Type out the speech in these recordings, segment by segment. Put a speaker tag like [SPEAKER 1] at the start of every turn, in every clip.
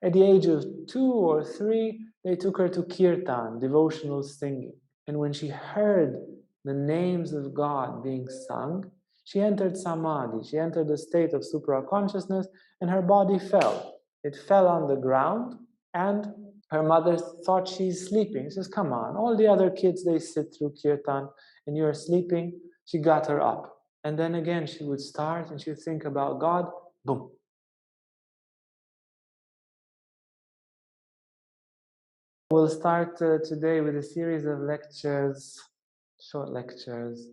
[SPEAKER 1] At the age of 2 or 3, they took her to kirtan, devotional singing. And when she heard the names of God being sung, she entered samadhi, she entered a state of supra-consciousness, and her body fell. It fell on the ground, and her mother thought she's sleeping. She says, come on, all the other kids, they sit through kirtan, and you're sleeping. She got her up. And then again, she would start, and she would think about God, boom. We'll start today with a series of lectures, short lectures,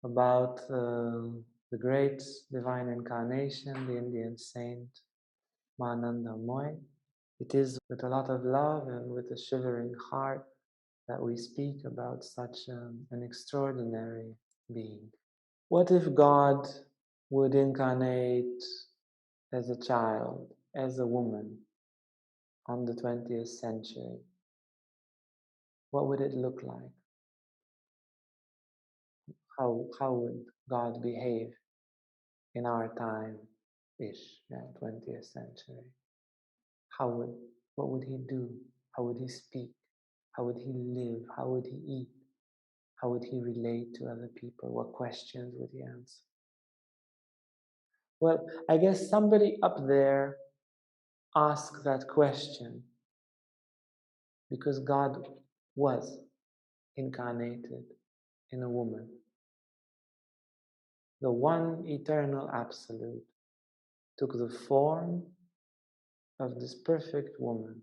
[SPEAKER 1] about the great divine incarnation, the Indian saint, Anandamayi. It is with a lot of love and with a shivering heart that we speak about such an extraordinary being. What if God would incarnate as a child, as a woman, on the 20th century? What would it look like? How would God behave in our time-ish, 20th century? What would he do? How would he speak? How would he live? How would he eat? How would he relate to other people? What questions would he answer? Well, I guess somebody up there asked that question because God was incarnated in a woman. The one eternal absolute took the form of this perfect woman,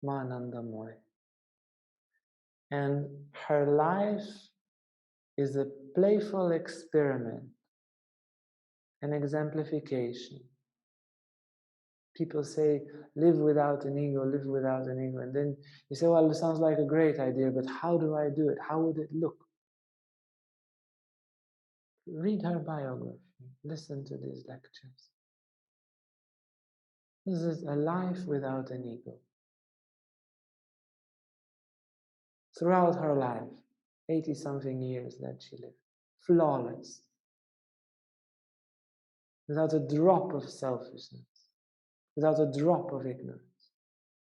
[SPEAKER 1] Anandamayi. And her life is a playful experiment, an exemplification. People say, live without an ego, live without an ego. And then you say, well, it sounds like a great idea, but how do I do it? How would it look? Read her biography. Listen to these lectures. This is a life without an ego. Throughout her life, 80-something years that she lived, flawless, without a drop of selfishness, without a drop of ignorance,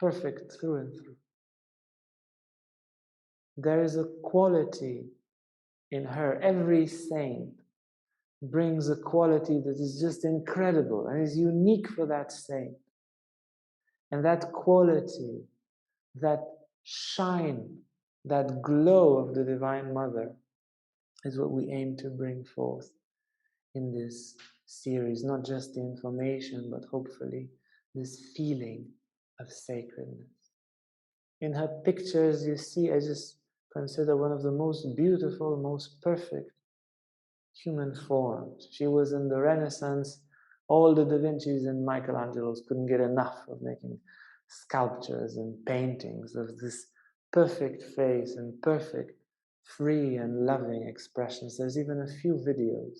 [SPEAKER 1] perfect through and through. There is a quality in her. Every saint brings a quality that is just incredible and is unique for that saint. And that quality, that shine, that glow of the Divine Mother is what we aim to bring forth in this series. Not just the information, but hopefully this feeling of sacredness. In her pictures, you see, I just consider one of the most beautiful, most perfect human forms. She was in the Renaissance. All the Da Vinci's and Michelangelo's couldn't get enough of making sculptures and paintings of this perfect face and perfect, free and loving expressions. There's even a few videos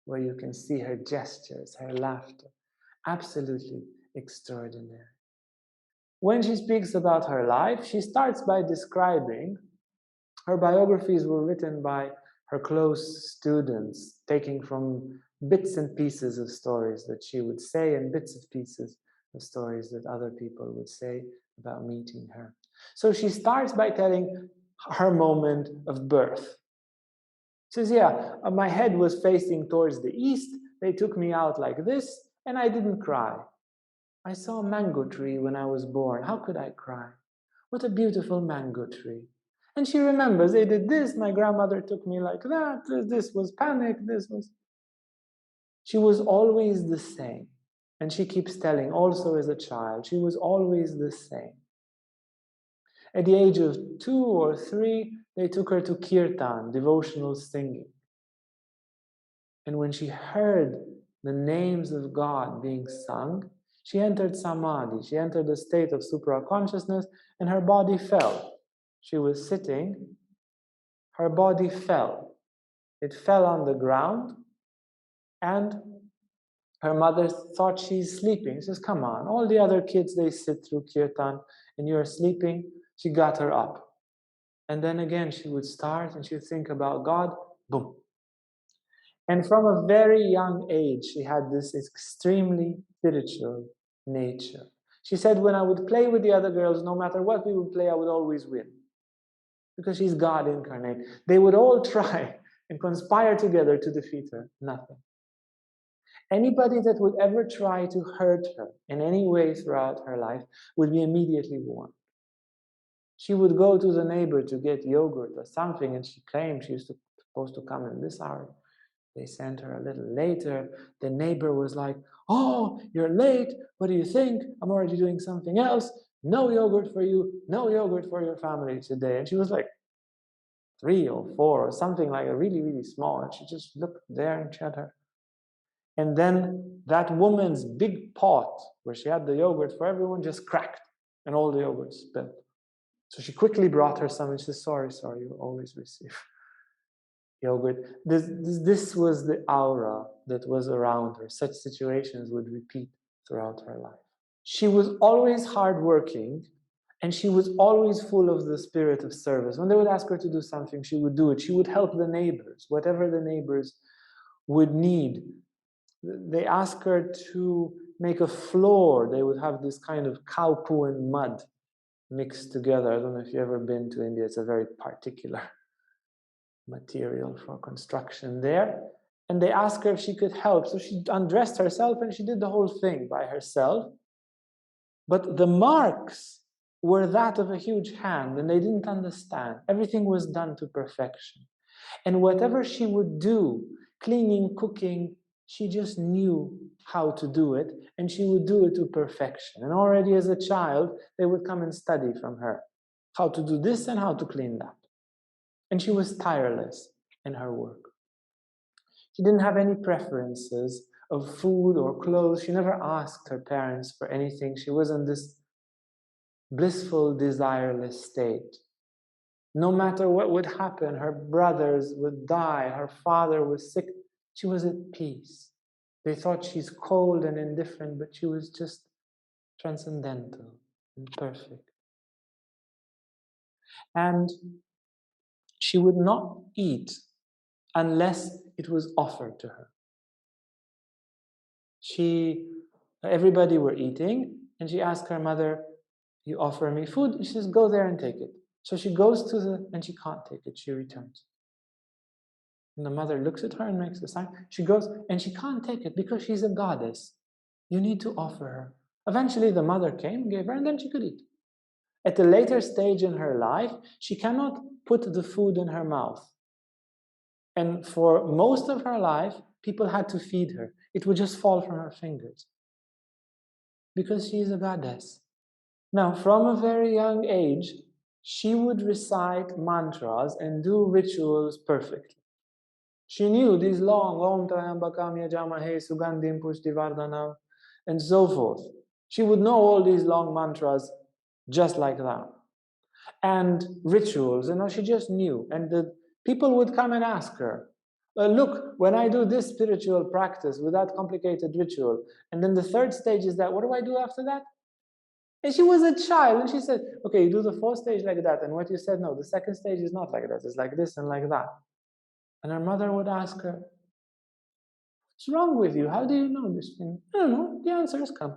[SPEAKER 1] where you can see her gestures, her laughter. Absolutely extraordinary. When she speaks about her life, she starts by describing, her biographies were written by her close students, taking from bits and pieces of stories that she would say and bits of pieces of stories that other people would say about meeting her. So she starts by telling her moment of birth. She says, yeah, my head was facing towards the east. They took me out like this, and I didn't cry. I saw a mango tree when I was born. How could I cry? What a beautiful mango tree. And she remembers, they did this, my grandmother took me like that, this was panic, this was... She was always the same. And she keeps telling, also as a child, she was always the same. At the age of 2 or 3, they took her to kirtan, devotional singing. And when she heard the names of God being sung, she entered samadhi, she entered a state of supra-consciousness, and her body fell. She was sitting, her body fell. It fell on the ground, and her mother thought she's sleeping. She says, come on, all the other kids, they sit through kirtan, and you're sleeping. She got her up. And then again, she would start, and she would think about God, boom. And from a very young age, she had this extremely spiritual nature. She said, when I would play with the other girls, no matter what we would play, I would always win. Because she's God incarnate. They would all try and conspire together to defeat her. Nothing. Anybody that would ever try to hurt her in any way throughout her life would be immediately warned. She would go to the neighbor to get yogurt or something, and she claimed she was supposed to come in this hour. They sent her a little later. The neighbor was like, oh, you're late. What do you think? I'm already doing something else. No yogurt for you. No yogurt for your family today. And she was like 3 or 4 or something like a really, really small. And she just looked there and shut her. And then that woman's big pot where she had the yogurt for everyone just cracked and all the yogurt spilled. So she quickly brought her some and she said, sorry, you always receive yogurt. This was the aura that was around her. Such situations would repeat throughout her life. She was always hardworking and she was always full of the spirit of service. When they would ask her to do something, she would do it. She would help the neighbors, whatever the neighbors would need. They asked her to make a floor. They would have this kind of cow poo and mud mixed together. I don't know if you've ever been to India. It's a very particular material for construction there. And they asked her if she could help. So she undressed herself and she did the whole thing by herself. But the marks were that of a huge hand and they didn't understand. Everything was done to perfection. And whatever she would do, cleaning, cooking, she just knew how to do it, and she would do it to perfection. And already as a child, they would come and study from her how to do this and how to clean that. And she was tireless in her work. She didn't have any preferences of food or clothes. She never asked her parents for anything. She was in this blissful, desireless state. No matter what would happen, her brothers would die, her father was sick, she was at peace. They thought she's cold and indifferent, but she was just transcendental and perfect. And she would not eat unless it was offered to her. Everybody were eating, and she asked her mother, you offer me food? She says, go there and take it. So she goes and she can't take it, she returns. And the mother looks at her and makes a sign. She goes, and she can't take it because she's a goddess. You need to offer her. Eventually the mother came, gave her, and then she could eat. At a later stage in her life, she cannot put the food in her mouth. And for most of her life, people had to feed her. It would just fall from her fingers. Because she is a goddess. Now, from a very young age, she would recite mantras and do rituals perfectly. She knew these long, Om Trayambakam Yajamahe Sugandhim Pushtivardhanam, and so forth. She would know all these long mantras just like that. And rituals, she just knew. And the people would come and ask her, look, when I do this spiritual practice with that complicated ritual, and then the third stage is that, what do I do after that? And she was a child, and she said, okay, you do the fourth stage like that, and what you said, no, the second stage is not like that, it's like this and like that. And her mother would ask her, what's wrong with you? How do you know this thing? I don't know, the answers come.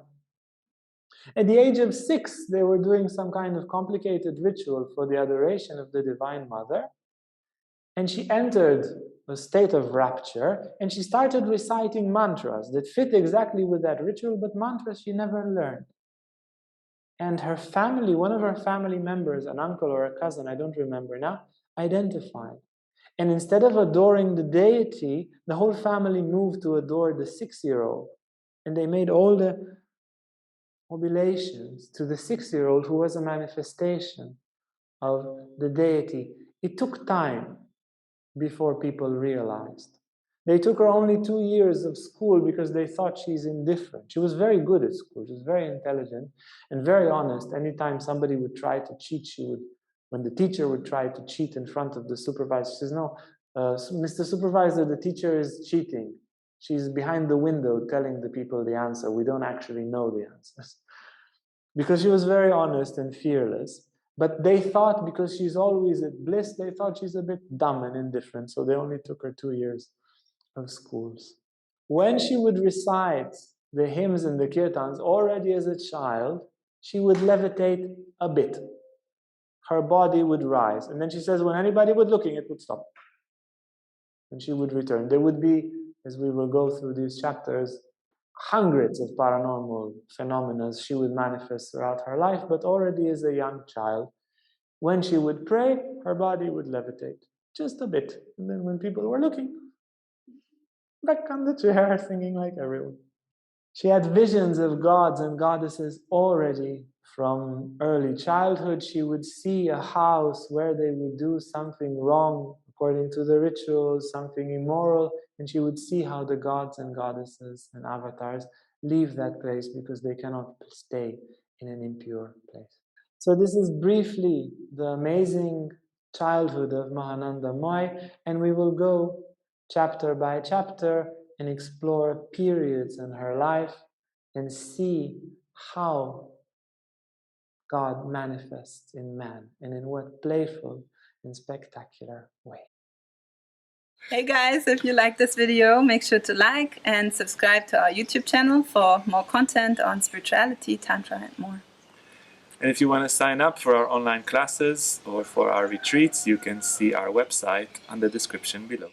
[SPEAKER 1] At the age of 6, they were doing some kind of complicated ritual for the adoration of the Divine Mother, and she entered a state of rapture, and she started reciting mantras that fit exactly with that ritual, but mantras she never learned. And her family, one of her family members, an uncle or a cousin, I don't remember now, identified. And instead of adoring the deity, the whole family moved to adore the 6-year-old. And they made all the oblations to the 6-year-old who was a manifestation of the deity. It took time before people realized. They took her only 2 years of school because they thought she's indifferent. She was very good at school. She was very intelligent and very honest. Anytime somebody would try to cheat, when the teacher would try to cheat in front of the supervisor, she says, no, Mr. Supervisor, the teacher is cheating. She's behind the window telling the people the answer. We don't actually know the answers. Because she was very honest and fearless. But they thought, because she's always at bliss, they thought she's a bit dumb and indifferent. So they only took her 2 years of schools. When she would recite the hymns and the kirtans, already as a child, she would levitate a bit. Her body would rise. And then she says, when anybody was looking, it would stop. And she would return. There would be, as we will go through these chapters, hundreds of paranormal phenomena she would manifest throughout her life, but already as a young child, when she would pray, her body would levitate just a bit. And then when people were looking, back on the chair, singing like everyone. She had visions of gods and goddesses already from early childhood. She would see a house where they would do something wrong according to the rituals, something immoral, and she would see how the gods and goddesses and avatars leave that place because they cannot stay in an impure place. So this is briefly the amazing childhood of Anandamayi, and we will go chapter by chapter and explore periods in her life and see how God manifests in man and in what playful and spectacular way.
[SPEAKER 2] Hey guys, if you like this video, make sure to like and subscribe to our YouTube channel for more content on spirituality, Tantra and more.
[SPEAKER 3] And if you want to sign up for our online classes or for our retreats, you can see our website on the description below.